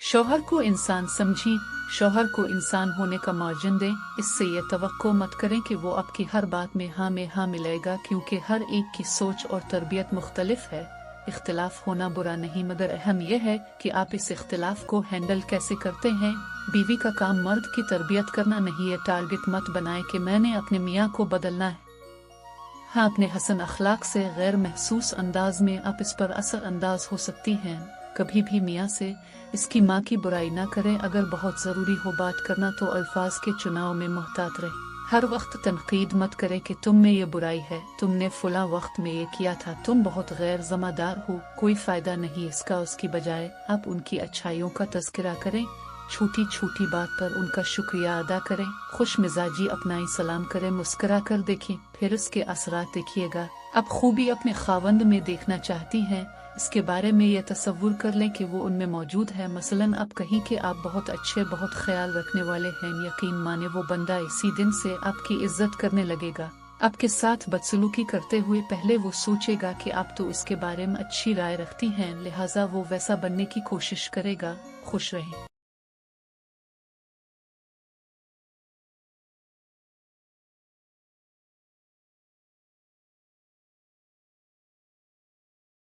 शौहर को इंसान समझी, शौहर को इंसान होने का मार्जिन दें। इससे ये तवक्को मत करें कि वो आपकी हर बात में हाँ मिलाएगा, क्योंकि हर एक की सोच और तरबियत मुख्तलिफ है। इख्तिलाफ होना बुरा नहीं, मगर अहम यह है कि आप इस इख्तिलाफ को हैंडल कैसे करते हैं। बीवी का काम मर्द की तरबियत करना नहीं है। टारगेट मत बनाए कि मैंने अपने मियाँ को बदलना है। हाँ, अपने हसन अखलाक से गैर महसूस अंदाज में आप इस पर असर अंदाज हो सकती हैं। कभी भी मियाँ से इसकी माँ की बुराई ना करें। अगर बहुत ज़रूरी हो बात करना तो अल्फाज के चुनाव में मोहतात रहें। हर वक्त तनकीद मत करें कि तुम में ये बुराई है, तुमने फुला वक्त में ये किया था, तुम बहुत गैर ज़िम्मेदार हो। कोई फ़ायदा नहीं इसका। उसकी बजाय आप उनकी अच्छाइयों का तज़किरा करें, छोटी छोटी बात पर उनका शुक्रिया अदा करें, खुश मिजाजी अपनाई, सलाम करें, मुस्करा कर देखें, फिर उसके असरात देखिएगा। आप खूबी अपने खावंद में देखना चाहती हैं, इसके बारे में यह तसव्वुर कर लें कि वो उनमें मौजूद है। मसलन आप कहीं कि आप बहुत अच्छे, बहुत ख्याल रखने वाले हैं, यकीन माने वो बंदा इसी दिन से आपकी इज्जत करने लगेगा। आपके साथ बदसलूकी करते हुए पहले वो सोचेगा कि आप तो इसके बारे में अच्छी राय रखती हैं, लिहाजा वो वैसा बनने की कोशिश करेगा। खुश रहें।